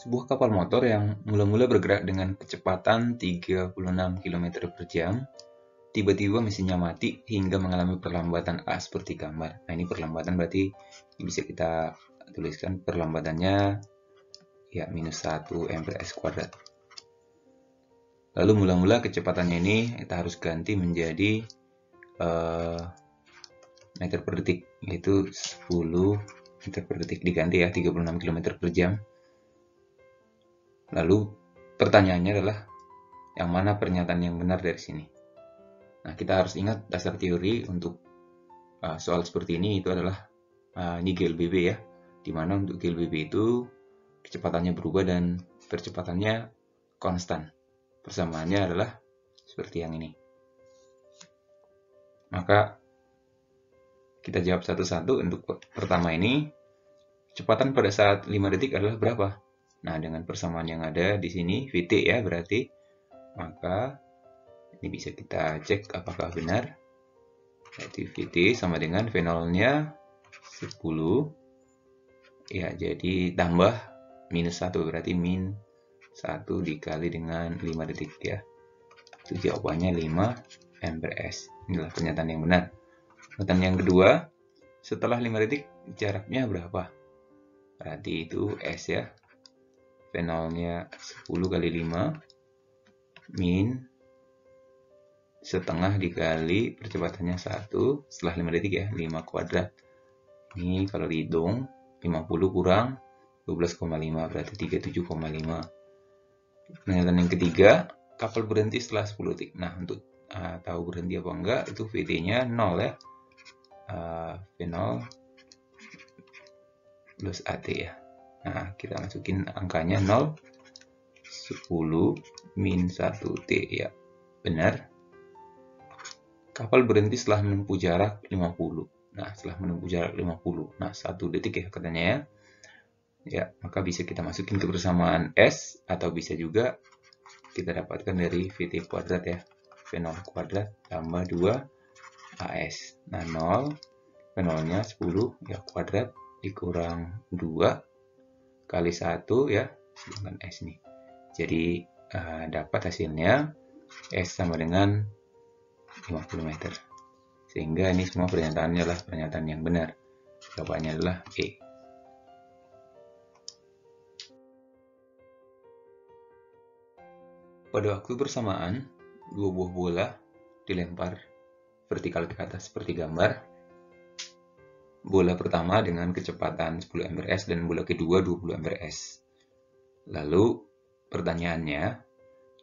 sebuah kapal motor yang mula-mula bergerak dengan kecepatan 36 km per jam, tiba-tiba mesinnya mati hingga mengalami perlambatan A seperti gambar. Nah, ini perlambatan berarti bisa kita tuliskan perlambatannya ya -1 m/s kuadrat. Lalu mula-mula kecepatannya ini kita harus ganti menjadi meter per detik, yaitu 10 meter per detik, diganti ya 36 km per jam. Lalu pertanyaannya adalah yang mana pernyataan yang benar dari sini. Nah, kita harus ingat dasar teori untuk soal seperti ini itu adalah ini GLBB ya, dimana untuk GLBB itu kecepatannya berubah dan percepatannya konstan. Persamaannya adalah seperti yang ini. Maka kita jawab satu-satu. Untuk pertama ini, kecepatan pada saat 5 detik adalah berapa? Nah, dengan persamaan yang ada di sini, Vt ya berarti, maka ini bisa kita cek apakah benar. Yaitu Vt sama dengan V0-nya 10. Ya, jadi tambah -1, berarti min 1 dikali dengan 5 detik ya. Itu jawabannya 5 m/s. Inilah pernyataan yang benar. Pernyataan yang kedua, setelah 5 detik jaraknya berapa? Berarti itu S ya. V0-nya 10 kali 5 min setengah dikali percepatannya 1 setelah 5 detik ya, 5 kuadrat. Ini kalau dihitung 50 kurang 12,5 berarti 37,5. Pernyataan yang ketiga, kapal berhenti setelah 10 detik. Nah, untuk tahu berhenti apa enggak, itu Vt-nya 0 ya. V0 plus AT ya. Nah, kita masukin angkanya 0, 10 min 1T ya. Benar. Kapal berhenti setelah menempuh jarak 50. Nah, setelah menempuh jarak 50. Nah, 1 detik ya katanya ya. Ya, maka bisa kita masukin ke persamaan S, atau bisa juga kita dapatkan dari Vt kuadrat ya. V0 kuadrat tambah 2 AS. Nah, 0, V0-nya 10 ya kuadrat dikurang 2 kali 1 ya, dengan S nih. Jadi dapat hasilnya S sama dengan 50 meter. Sehingga ini semua pernyataannya adalah pernyataan yang benar. Jawabannya adalah E. Pada waktu bersamaan, dua buah bola dilempar vertikal ke atas seperti gambar. Bola pertama dengan kecepatan 10 m/s dan bola kedua 20 m/s. Lalu pertanyaannya,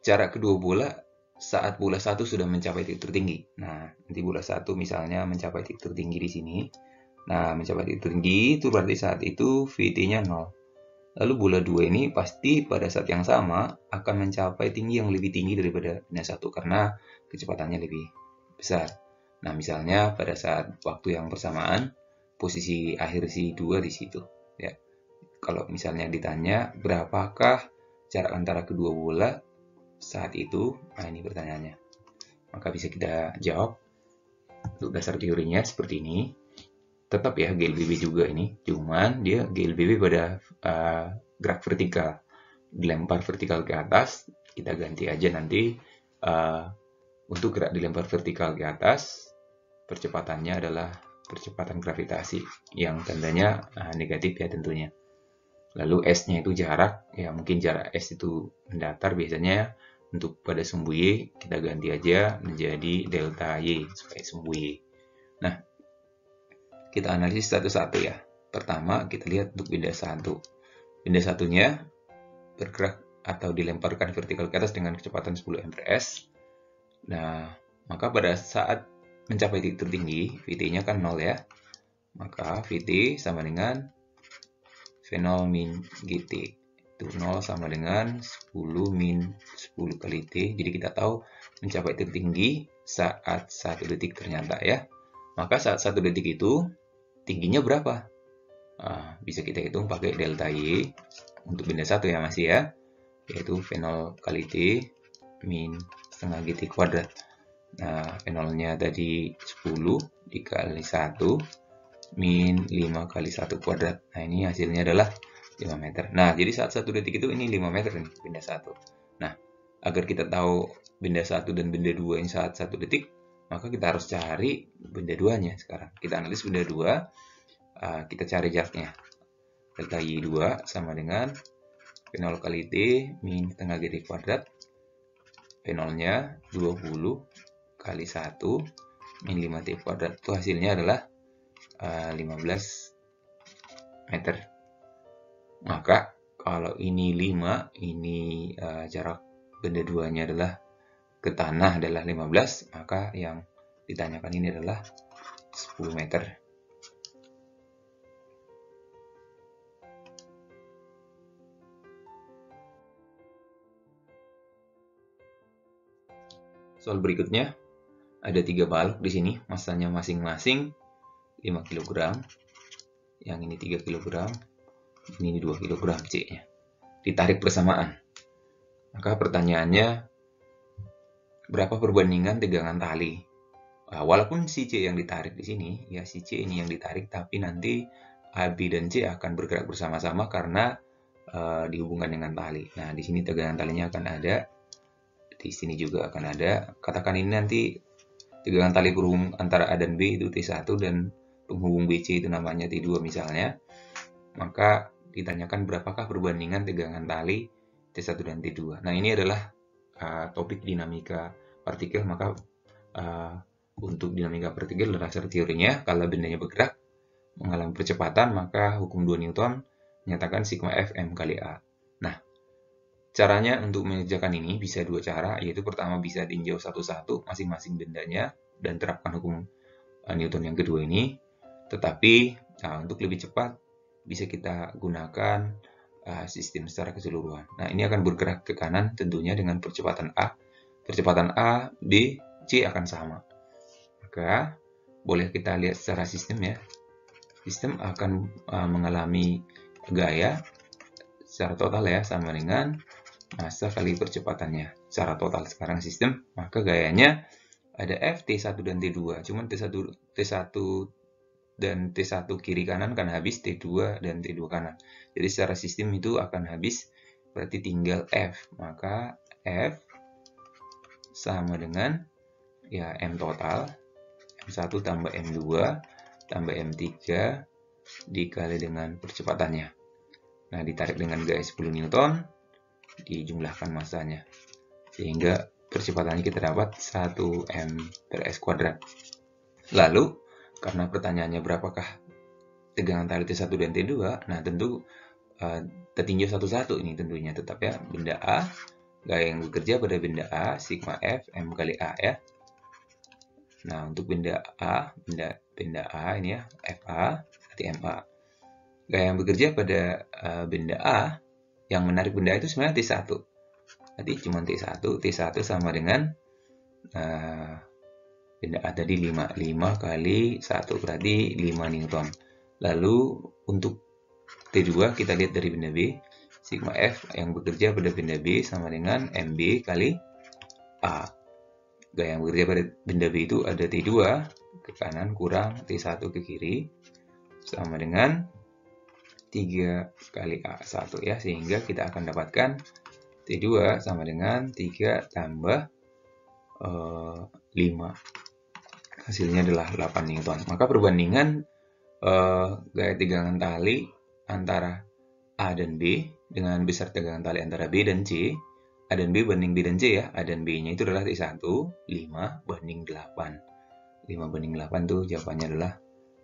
jarak kedua bola saat bola satu sudah mencapai titik tertinggi. Nah, nanti bola satu misalnya mencapai titik tertinggi di sini. Nah, mencapai titik tertinggi itu berarti saat itu Vt-nya 0. Lalu bola 2 ini pasti pada saat yang sama akan mencapai tinggi yang lebih tinggi daripada bola 1 karena kecepatannya lebih besar. Nah, misalnya pada saat waktu yang bersamaan, posisi akhir si 2 di situ ya. Kalau misalnya ditanya berapakah jarak antara kedua bola saat itu, nah ini pertanyaannya. Maka bisa kita jawab untuk dasar teorinya seperti ini. Tetap ya GLBB juga ini, cuman dia GLBB pada gerak vertikal, dilempar vertikal ke atas. Kita ganti aja nanti untuk gerak dilempar vertikal ke atas, percepatannya adalah percepatan gravitasi yang tandanya negatif ya tentunya. Lalu S-nya itu jarak, ya mungkin jarak S itu mendatar biasanya. Untuk pada sumbu Y kita ganti aja menjadi delta Y supaya sumbu Y. Nah, kita analisis satu-satu ya. Pertama kita lihat untuk benda 1. Benda satunya bergerak atau dilemparkan vertikal ke atas dengan kecepatan 10 m/s. Nah, maka pada saat mencapai titik tertinggi, Vt-nya kan 0 ya. Maka Vt sama dengan V0 min Gt. Itu 0 sama dengan 10 min 10 kali T. Jadi kita tahu mencapai titik tinggi saat 1 detik ternyata ya. Maka saat 1 detik itu tingginya berapa? Bisa kita hitung pakai delta Y untuk benda 1 ya masih ya. Yaitu V0 kali T min setengah Gt kuadrat. Nah, V0-nya tadi 10 dikali 1 min 5 kali 1 kuadrat. Nah, ini hasilnya adalah 5 meter. Nah, jadi saat 1 detik itu ini 5 meter nih, benda 1. Nah, agar kita tahu benda 1 dan benda 2 ini saat 1 detik, maka kita harus cari benda 2-nya sekarang. Kita analisis benda 2, kita cari jaraknya. Delta Y2 sama dengan P0 kali T min setengah GT kuadrat. P0-nya 20 kali 1 min 5T kuadrat. Itu hasilnya adalah 15 meter. Maka kalau ini 5, ini jarak benda 2-nya adalah ke tanah adalah 15, maka yang ditanyakan ini adalah 10 meter. Soal berikutnya, ada 3 balok di sini, masanya masing-masing 5 kg. Yang ini 3 kg, ini 2 kg C-nya. Ditarik bersamaan. Maka pertanyaannya, berapa perbandingan tegangan tali? Walaupun si C yang ditarik di sini, ya si C ini yang ditarik, tapi nanti A, B, dan C akan bergerak bersama-sama karena dihubungkan dengan tali. Nah, di sini tegangan talinya akan ada, di sini juga akan ada. Katakan ini nanti tegangan tali berhubung antara A dan B itu T1 dan penghubung BC itu namanya T2 misalnya. Maka ditanyakan berapakah perbandingan tegangan tali T1 dan T2. Nah, ini adalah topik dinamika partikel. Maka untuk dinamika partikel dasar teorinya, kalau bendanya bergerak mengalami percepatan, maka hukum 2 Newton menyatakan sigma F M kali A. Nah, caranya untuk mengerjakan ini bisa 2 cara, yaitu pertama bisa tinjau satu-satu masing-masing bendanya dan terapkan hukum Newton yang kedua ini. Tetapi untuk lebih cepat bisa kita gunakan sistem secara keseluruhan. Nah, ini akan bergerak ke kanan tentunya dengan percepatan A. Percepatan A, B, C akan sama. Maka boleh kita lihat secara sistem ya. Sistem akan mengalami gaya secara total ya, sama dengan massa kali percepatannya. Secara total sekarang sistem, maka gayanya ada F, T1 dan T2. Cuman T1 dan T1 kiri kanan kan habis, T2 dan T2 kanan. Jadi secara sistem itu akan habis, berarti tinggal F. Maka F sama dengan ya M total, M1 tambah M2 tambah M3 dikali dengan percepatannya. Nah, ditarik dengan gaya 10 Newton, dijumlahkan massanya. Sehingga percepatannya kita dapat 1 M per S kuadrat. Lalu, karena pertanyaannya berapakah tegangan tali T1 dan T2, nah tentu tertinjau satu-satu ini tentunya. Tetap ya, benda A, gaya yang bekerja pada benda A, sigma F M kali A ya. Nah, untuk benda A, benda A ini ya, FA, berarti MA. Gaya yang bekerja pada benda A, yang menarik benda itu sebenarnya T1. Jadi cuma T1 sama dengan benda A tadi 5 kali 1, berarti 5 Newton. Lalu untuk T2 kita lihat dari benda B, sigma F yang bekerja pada benda B sama dengan MB kali A. Gaya yang bekerja pada benda B itu ada T2 ke kanan kurang T1 ke kiri sama dengan 3 kali A1 ya, sehingga kita akan dapatkan T2 sama dengan 3 tambah 5. Hasilnya adalah 8 Newton. Maka perbandingan gaya tegangan tali antara A dan B dengan besar tegangan tali antara B dan C, A dan B banding B dan C ya. A dan B-nya itu adalah T1, 5 banding 8. 5 banding 8 tuh jawabannya adalah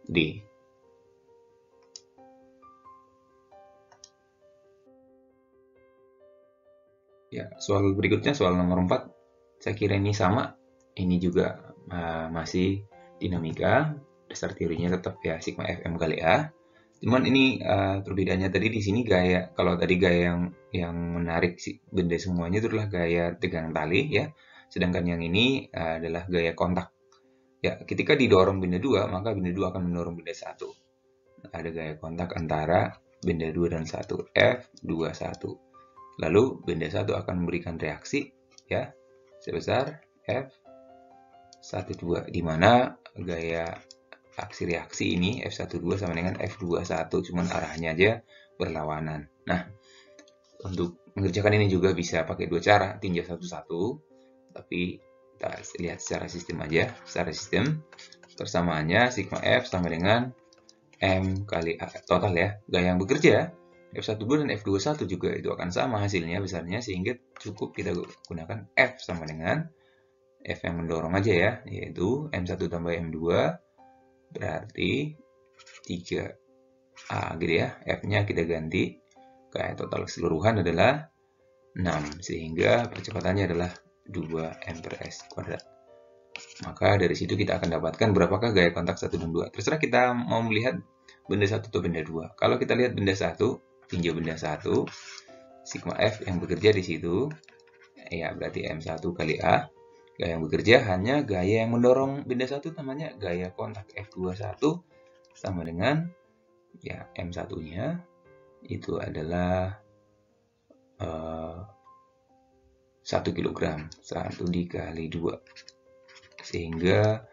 D. Ya, soal berikutnya, soal nomor 4. Saya kira ini sama. Ini juga masih dinamika. Dasar teorinya tetap ya sigma Fm kali A. Cuman ini perbedaannya tadi di sini gaya. Kalau tadi gaya yang menarik benda semuanya itu adalah gaya tegangan tali ya. Sedangkan yang ini adalah gaya kontak. Ya, ketika didorong benda 2, maka benda 2 akan mendorong benda 1. Ada gaya kontak antara benda 2 dan 1, F21. Lalu benda 1 akan memberikan reaksi ya sebesar F12, di mana gaya aksi reaksi ini F12 sama dengan F21, cuman arahnya aja berlawanan. Nah, untuk mengerjakan ini juga bisa pakai dua cara, tinjau satu-satu, tapi kita lihat secara sistem aja. Secara sistem, persamaannya sigma F sama dengan M kali A total ya. Gaya yang bekerja, F12 dan F21 juga itu akan sama hasilnya besarnya, sehingga cukup kita gunakan F sama dengan F yang mendorong aja ya, yaitu M1 tambah M2 berarti 3A gitu ya. F-nya kita ganti, kayak total keseluruhan adalah 6, sehingga percepatannya adalah 2M per S kuadrat. Maka dari situ kita akan dapatkan berapakah gaya kontak 1 dan 2. Terserah kita mau melihat benda 1 atau benda 2. Kalau kita lihat benda 1, tinjau benda 1, sigma F yang bekerja di situ, ya berarti M1 kali A. Gaya yang bekerja hanya gaya yang mendorong benda 1, namanya gaya kontak F21 sama dengan ya M1-nya itu adalah 1 kg, 1 dikali 2, sehingga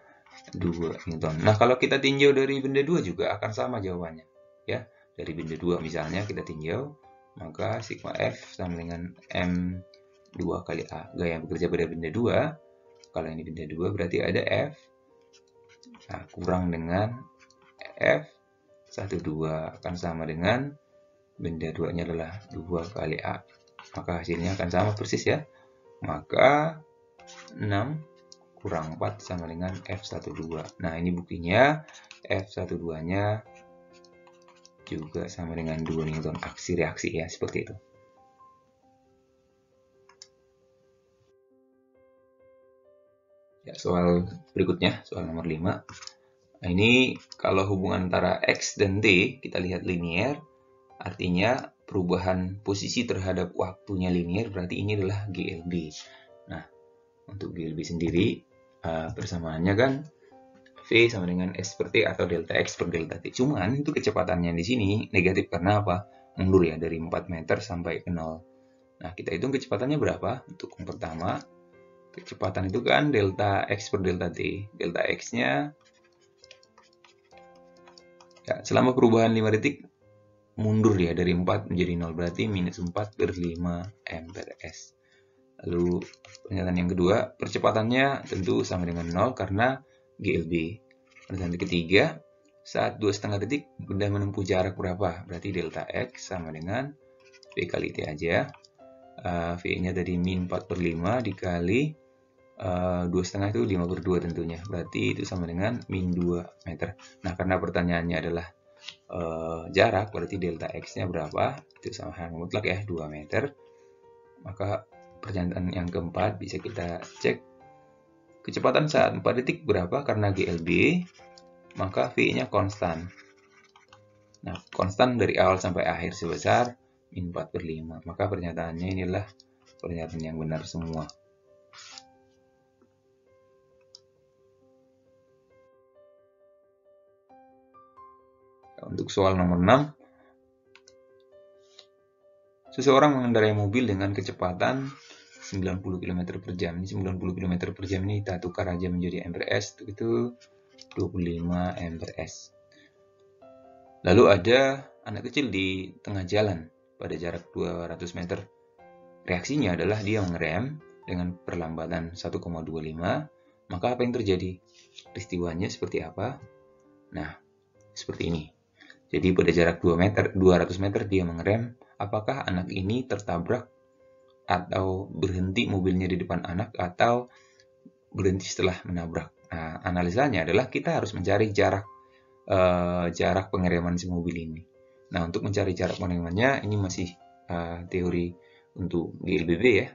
2 Newton. Nah, kalau kita tinjau dari benda 2 juga akan sama jawabannya ya. Dari benda 2 misalnya kita tinjau, maka sigma F sama dengan M2 kali A. Gaya yang bekerja pada benda 2, kalau ini benda 2 berarti ada F, nah, kurang dengan F12 akan sama dengan benda 2-nya adalah 2 kali A. Maka hasilnya akan sama persis ya. Maka 6 kurang 4 sama dengan F12. Nah, ini buktinya F12-nya juga sama dengan 2 Newton. Aksi reaksi ya, seperti itu. Ya, soal berikutnya, soal nomor 5. Nah, ini kalau hubungan antara X dan T, kita lihat linear, artinya perubahan posisi terhadap waktunya linear, berarti ini adalah GLB. Nah, untuk GLB sendiri, persamaannya kan V sama dengan S per T atau delta X per delta T. Cuman itu kecepatannya di sini negatif karena apa? Mundur ya, dari 4 meter sampai ke 0. Nah, kita hitung kecepatannya berapa? Untuk yang pertama, kecepatan itu kan delta X per delta T. Delta X-nya ya, selama perubahan 5 detik mundur ya dari 4 menjadi 0, berarti minus 4 per 5 M per S. Lalu pernyataan yang kedua, percepatannya tentu sama dengan 0 karena GLB. Pernyataan ketiga, saat 2,5 detik benda menempuh jarak berapa? Berarti delta X sama dengan V kali T aja. V-nya tadi min 4 per 5 dikali 2,5 itu 5 per 2 tentunya. Berarti itu sama dengan min 2 meter. Nah, karena pertanyaannya adalah jarak, berarti delta X-nya berapa? Itu sama dengan mutlak ya, 2 meter. Maka pernyataan yang keempat bisa kita cek. Kecepatan saat 4 detik berapa? Karena GLB, maka V-nya konstan. Nah, konstan dari awal sampai akhir sebesar min 4 per 5. Maka pernyataannya inilah pernyataan yang benar semua. Untuk soal nomor 6, seseorang mengendarai mobil dengan kecepatan 90 km per jam. Ini 90 km per jam ini kita tukar aja menjadi M per S, itu 25 M per S. Lalu ada anak kecil di tengah jalan pada jarak 200 meter. Reaksinya adalah dia mengerem dengan perlambatan 1,25. Maka apa yang terjadi? Peristiwanya seperti apa? Nah, seperti ini. Jadi pada jarak 200 meter dia mengerem. Apakah anak ini tertabrak atau berhenti mobilnya di depan anak atau berhenti setelah menabrak? Nah, analisanya adalah kita harus mencari jarak pengereman si mobil ini. Nah, untuk mencari jarak pengeremannya ini masih teori untuk GLBB ya.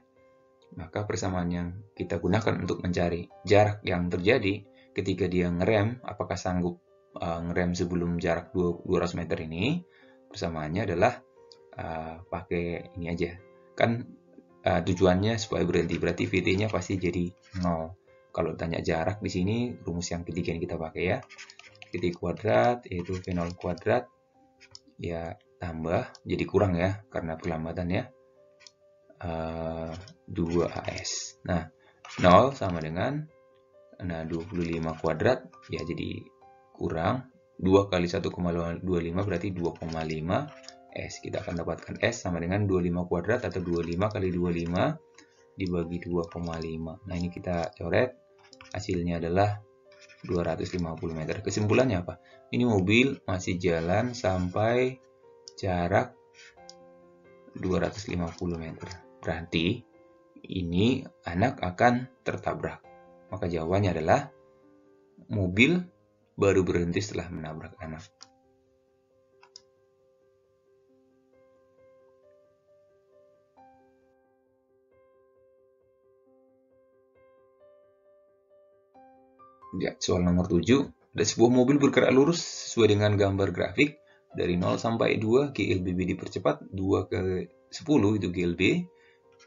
Maka persamaan yang kita gunakan untuk mencari jarak yang terjadi ketika dia ngerem, apakah sanggup ngerem sebelum jarak 200 meter ini, persamaannya adalah pakai ini aja. Kan tujuannya supaya berhenti, berarti VT-nya pasti jadi 0. Kalau tanya jarak di sini, rumus yang ketiga yang kita pakai ya. VT kuadrat yaitu V0 kuadrat ya tambah, jadi kurang ya karena perlambatan ya, 2AS. Nah, 0 sama dengan 25 kuadrat ya, jadi kurang 2 kali 1,25 berarti 2,5 S. Kita akan dapatkan S sama dengan 25 kuadrat atau 25 kali 25 dibagi 2,5. Nah, ini kita coret. Hasilnya adalah 250 meter. Kesimpulannya apa? Ini mobil masih jalan sampai jarak 250 meter. Berarti ini anak akan tertabrak. Maka jawabannya adalah mobil baru berhenti setelah menabrak anak. Ya, soal nomor 7. Ada sebuah mobil bergerak lurus sesuai dengan gambar grafik. Dari 0 sampai 2, GLBB dipercepat. 2 ke 10 itu GLB.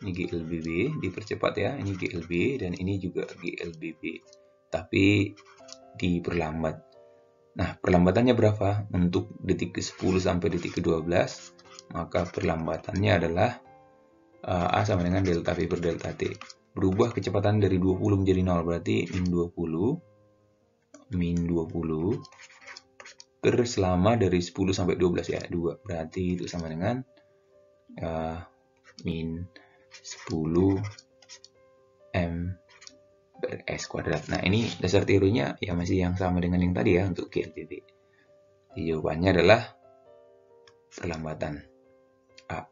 Ini GLBB dipercepat ya. Ini GLB dan ini juga GLBB. Tapi diperlambat. Nah, perlambatannya berapa? Untuk detik ke 10 sampai detik ke 12, maka perlambatannya adalah A sama dengan delta V per delta T. Berubah kecepatan dari 20 menjadi 0, berarti min 20 per selama dari 10 sampai 12 ya, 2. Berarti itu sama dengan min 10 M per S kuadrat. Nah, ini dasar teorinya ya masih yang sama dengan yang tadi ya untuk GLBB. Jawabannya adalah perlambatan A.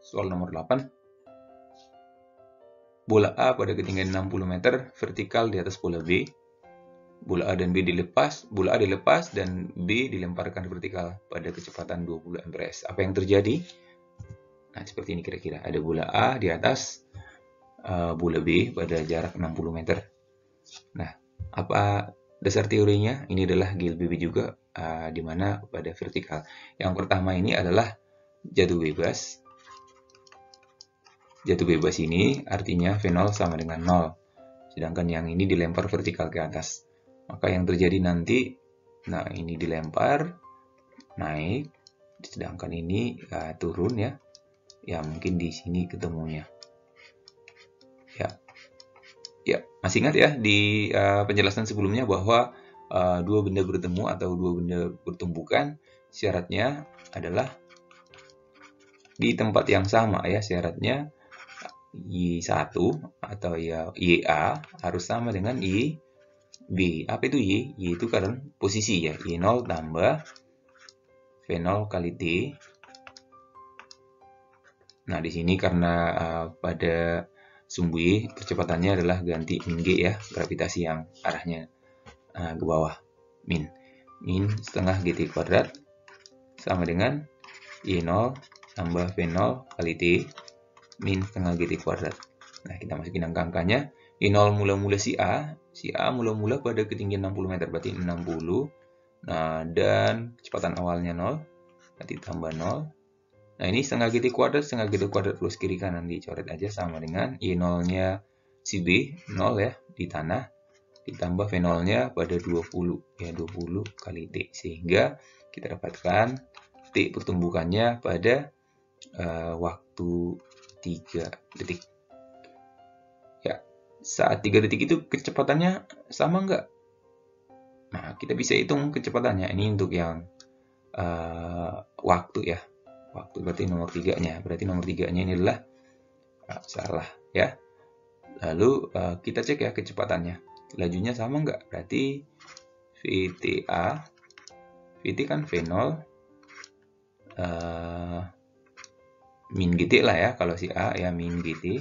Soal nomor 8. Bola A pada ketinggian 60 meter vertikal di atas bola B. Bola A dan B dilepas, bola A dilepas dan B dilemparkan vertikal pada kecepatan 20 mprs. Apa yang terjadi? Nah, seperti ini kira-kira. Ada bola A di atas bola B pada jarak 60 meter. Nah, apa dasar teorinya? Ini adalah GLBB juga, di mana pada vertikal. Yang pertama ini adalah jatuh bebas. Jatuh bebas ini artinya V0 sama dengan 0. Sedangkan yang ini dilempar vertikal ke atas. Maka yang terjadi nanti, nah ini dilempar, naik, sedangkan ini turun ya. Ya mungkin di sini ketemunya. Ya, masih ingat ya di penjelasan sebelumnya bahwa dua benda bertemu atau dua benda bertumbukan, syaratnya adalah di tempat yang sama ya, syaratnya Y1 atau ya YA harus sama dengan YB. Apa itu Y? Y itu kan posisi ya, Y0 tambah V0 kali T. Nah, di sini karena pada sumbu Y percepatannya adalah ganti min G ya, gravitasi yang arahnya ke bawah. Min setengah GT kuadrat sama dengan Y0 tambah V0 kali T min setengah GT kuadrat. Nah, kita masukin angka-angkanya. Y0 mula-mula si A mula-mula pada ketinggian 60 meter, berarti 60. Nah, dan kecepatan awalnya 0, berarti tambah 0. Nah, ini setengah GT kuadrat plus kiri kanan dicoret aja sama dengan Y0-nya si B, 0 ya, di tanah, ditambah V0-nya pada 20, ya 20 kali T. Sehingga kita dapatkan T pertumbukannya pada waktu 3 detik. Ya, saat 3 detik itu kecepatannya sama nggak? Nah, kita bisa hitung kecepatannya. Ini untuk yang waktu ya. Waktu berarti nomor 3-nya. Berarti nomor 3-nya ini adalah salah ya. Lalu kita cek ya kecepatannya. Lajunya sama nggak? Berarti VTA, VT kan V0 min GT lah ya, kalau si A ya min GT,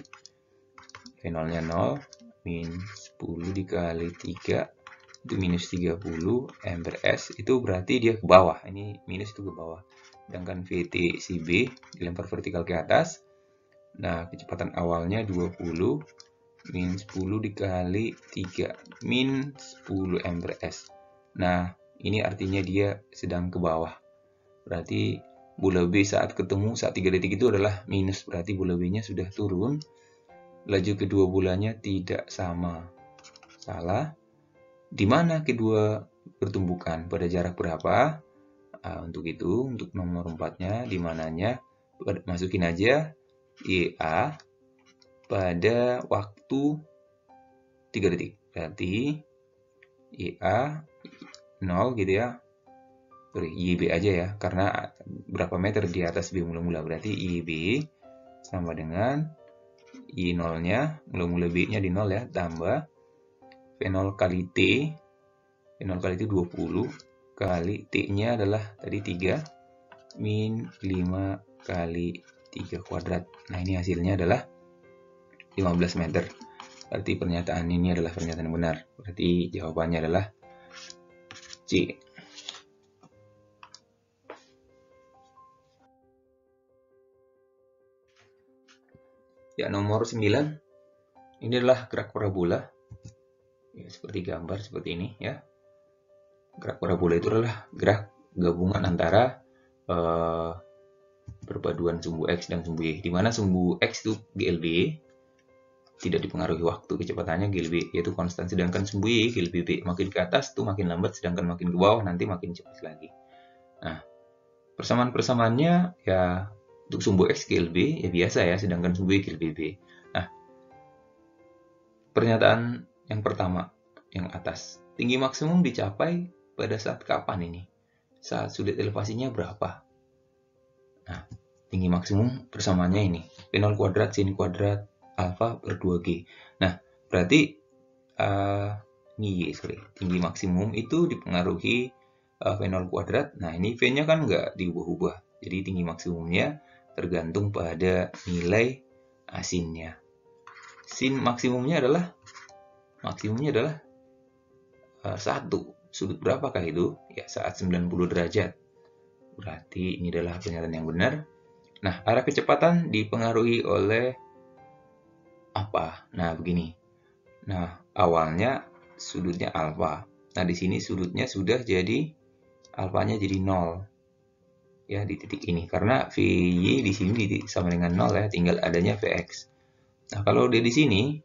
V0-nya 0, min 10 dikali 3 itu minus 30 mprs, itu berarti dia ke bawah, ini minus itu ke bawah. Sedangkan VT si B dilempar vertikal ke atas. Nah, kecepatan awalnya 20 min 10 dikali 3 min 10 mprs. Nah, ini artinya dia sedang ke bawah. Berarti bola B saat ketemu saat 3 detik itu adalah minus, berarti bola B-nya sudah turun. Laju kedua bolanya tidak sama. Salah. Di mana kedua bertumbukan? Pada jarak berapa? Untuk itu, untuk nomor 4-nya di mananya? Masukin aja YA pada waktu 3 detik. Berarti YA 0 gitu ya. Sorry, YB aja ya, karena berapa meter di atas B mula-mula, berarti YB sama dengan Y0-nya, mula-mula B-nya di 0 ya, tambah V0 kali T, V0 kali itu 20, kali T-nya adalah tadi 3, min 5 kali 3 kuadrat. Nah, ini hasilnya adalah 15 meter. Berarti pernyataan ini adalah pernyataan yang benar. Berarti jawabannya adalah C. Ya, nomor 9. Ini adalah gerak parabola. Ya, seperti gambar seperti ini ya. Gerak parabola itu adalah gerak gabungan antara perpaduan sumbu X dan sumbu Y. Di mana sumbu X itu GLB, tidak dipengaruhi waktu, kecepatannya GLB, yaitu konstan. Sedangkan sumbu Y, GLB makin ke atas tuh makin lambat, sedangkan makin ke bawah nanti makin cepat lagi. Nah, persamaan-persamaannya ya untuk sumbu X GLB ya biasa ya, sedangkan sumbu Y GLB. Nah, pernyataan yang pertama, yang atas. Tinggi maksimum dicapai pada saat kapan ini? Saat sudut elevasinya berapa? Nah, tinggi maksimum persamaannya ini. V0 kuadrat sin kuadrat alfa per 2G. Nah, berarti tinggi maksimum itu dipengaruhi V0 kuadrat. Nah, ini V-nya kan nggak diubah-ubah. Jadi tinggi maksimumnya tergantung pada nilai sinnya. Sin maksimumnya adalah 1. Sudut berapakah itu? Ya, saat 90 derajat. Berarti ini adalah pernyataan yang benar. Nah, arah kecepatan dipengaruhi oleh apa? Nah, begini. Nah, awalnya sudutnya alfa. Nah, di sini sudutnya sudah jadi alfanya jadi 0. Ya, di titik ini. Karena Vy di sini sama dengan 0 ya, tinggal adanya Vx. Nah, kalau dia di sini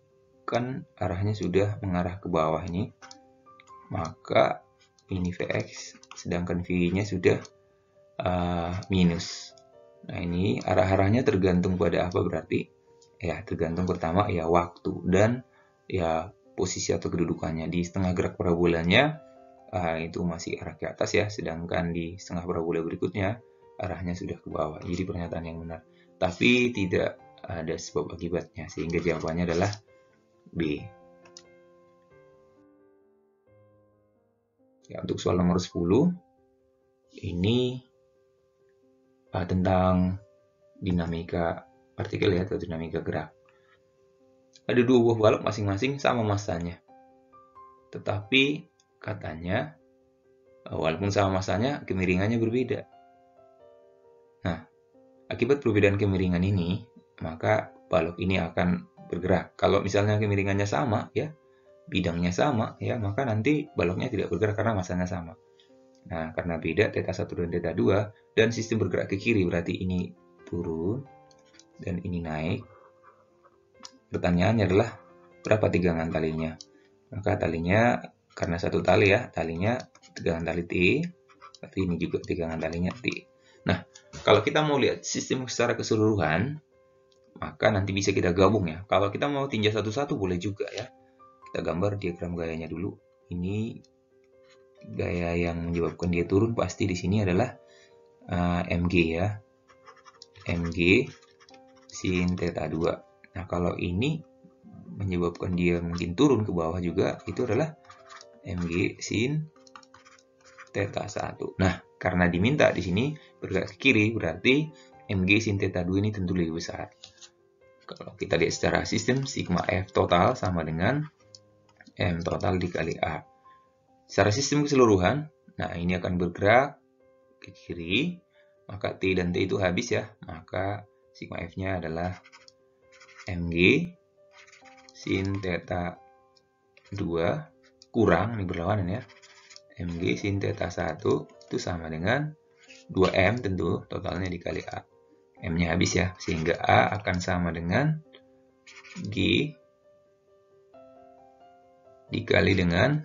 kan arahnya sudah mengarah ke bawah ini. Maka ini Vx, sedangkan V-nya sudah minus. Nah, ini arah-arahnya tergantung pada apa berarti? Ya, tergantung pertama ya waktu dan ya posisi atau kedudukannya. Di setengah gerak parabolanya itu masih arah ke atas ya, sedangkan di setengah parabola berikutnya arahnya sudah ke bawah. Jadi pernyataan yang benar. Tapi tidak ada sebab akibatnya, sehingga jawabannya adalah B. Ya, untuk soal nomor 10 ini tentang dinamika partikel ya, atau dinamika gerak. Ada 2 buah balok masing-masing sama massanya. Tetapi katanya walaupun sama massanya, kemiringannya berbeda. Nah, akibat perbedaan kemiringan ini, maka balok ini akan bergerak. Kalau misalnya kemiringannya sama ya, bidangnya sama ya, maka nanti baloknya tidak bergerak karena massanya sama. Nah, karena beda θ1 dan θ2 dan sistem bergerak ke kiri, berarti ini turun dan ini naik. Pertanyaannya adalah berapa tegangan talinya? Maka talinya karena satu tali ya, talinya tegangan tali T, berarti ini juga tegangan talinya T. Nah, kalau kita mau lihat sistem secara keseluruhan, maka nanti bisa kita gabung ya. Kalau kita mau tinjau satu-satu boleh juga ya. Kita gambar diagram gayanya dulu. Ini gaya yang menyebabkan dia turun pasti di sini adalah Mg ya. Mg sin θ2. Nah, kalau ini menyebabkan dia mungkin turun ke bawah juga, itu adalah Mg sin θ1. Nah, karena diminta di sini bergerak ke kiri, berarti Mg sin θ2 ini tentu lebih besar. Kalau kita lihat secara sistem, sigma F total sama dengan M total dikali A. Secara sistem keseluruhan, nah ini akan bergerak ke kiri, maka T dan T itu habis ya, maka sigma F-nya adalah Mg sin θ2 kurang, ini berlawanan ya, Mg sin θ1 itu sama dengan 2M tentu, totalnya dikali A. M-nya habis ya, sehingga A akan sama dengan G dikali dengan,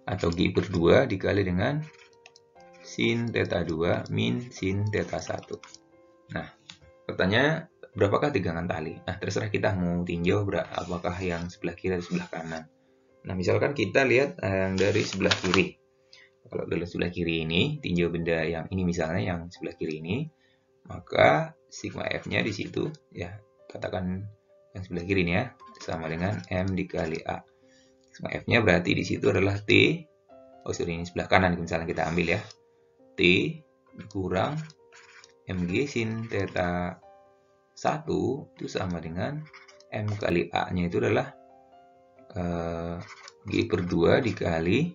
atau G per 2 dikali dengan sin θ2 min sin θ1. Nah, pertanyaannya berapakah tegangan tali? Nah, terserah kita mau tinjau apakah yang sebelah kiri atau sebelah kanan. Nah, misalkan kita lihat yang dari sebelah kiri. Kalau dari sebelah kiri ini, tinjau benda yang ini misalnya, yang sebelah kiri ini, maka sigma F-nya di situ, ya, katakan yang sebelah kiri ini ya, sama dengan M dikali A. Sigma F-nya berarti di situ adalah T, ini sebelah kanan misalnya kita ambil ya, T kurang MG sin theta 1 itu sama dengan M kali A-nya itu adalah G per 2 dikali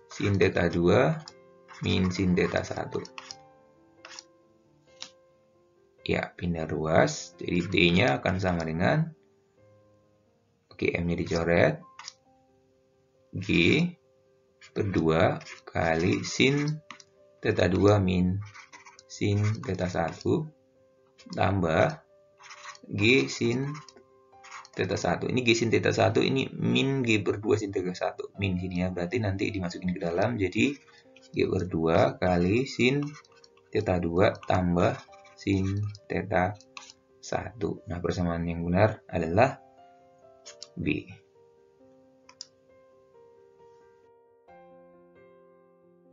sin theta 2 min sin theta 1. Ya, pindah ruas. Jadi D-nya akan sama dengan, oke, M-nya dicoret, G per 2 kali sin theta 2 min sin theta 1 tambah G sin theta 1. Ini G sin theta 1, ini min G per 2 sin theta 1. Min sini ya, berarti nanti dimasukin ke dalam, jadi G per 2 kali sin theta 2 tambah sin theta 1. Nah, persamaan yang benar adalah B.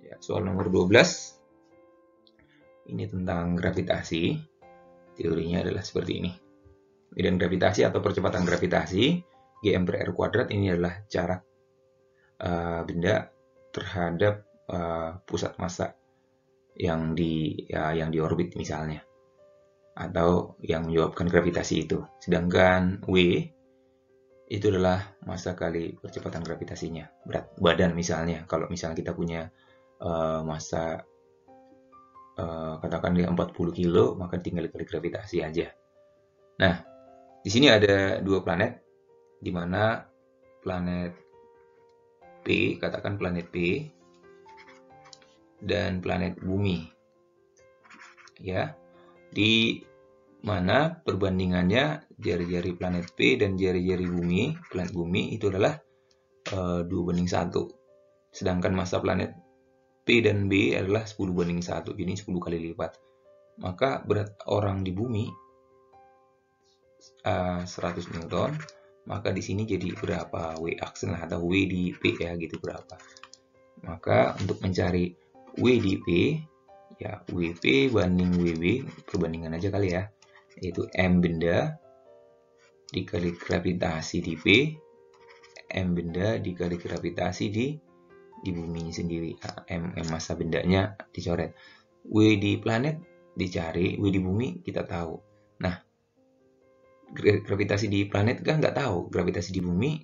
Ya, soal nomor 12. Ini tentang gravitasi. Teorinya adalah seperti ini. Medan gravitasi atau percepatan gravitasi, Gm per R kuadrat, ini adalah jarak benda terhadap pusat massa yang di orbit misalnya, atau yang menyebabkan gravitasi itu. Sedangkan W itu adalah massa kali percepatan gravitasinya, berat badan misalnya. Kalau misalnya kita punya massa katakan dia 40 kilo, maka tinggal dikali gravitasi aja. Nah, di sini ada dua planet, di mana planet P, katakan planet P, dan planet Bumi. Ya, di mana perbandingannya jari-jari planet P dan jari-jari Bumi, planet Bumi itu adalah 2:1. Sedangkan massa planet P dan B adalah 10:1, jadi 10 kali lipat. Maka berat orang di Bumi 100 Newton, maka di sini jadi berapa W aksen atau W di P ya, gitu berapa. Maka untuk mencari W di P, ya WP banding WB, perbandingan aja kali ya, yaitu M benda dikali gravitasi di P, M benda dikali gravitasi di bumi sendiri. M massa bendanya dicoret. W di planet dicari, W di bumi kita tahu. Nah, gravitasi di planet kan nggak tahu, gravitasi di bumi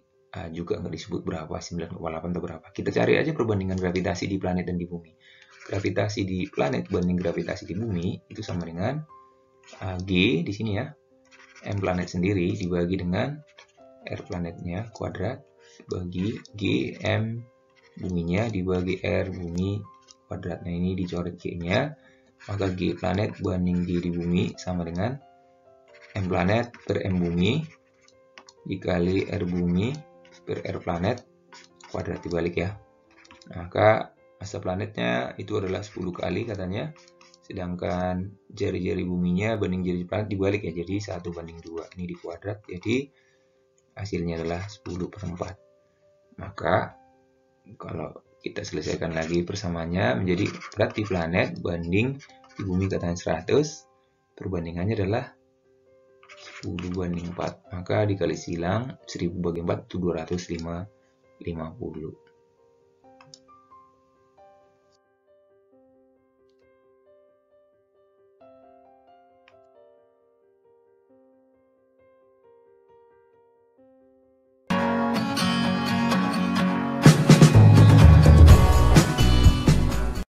juga nggak disebut berapa, 9,8 atau berapa. Kita cari aja perbandingan gravitasi di planet dan di bumi. Gravitasi di planet banding gravitasi di bumi itu sama dengan G di sini ya, M planet sendiri dibagi dengan R planetnya kuadrat, bagi G M buminya dibagi R bumi kuadratnya, ini dicoret G-nya, maka G planet banding G di bumi sama dengan M planet per M bumi dikali R bumi per R planet kuadrat dibalik ya. Maka massa planetnya itu adalah 10 kali katanya, sedangkan jari-jari buminya banding jari planet dibalik ya, jadi 1:2. Ini di kuadrat, jadi hasilnya adalah 10/4. Maka kalau kita selesaikan lagi persamaannya menjadi berat di planet banding di bumi katanya 100, perbandingannya adalah 10/4, maka dikali silang 1000/4 itu 250.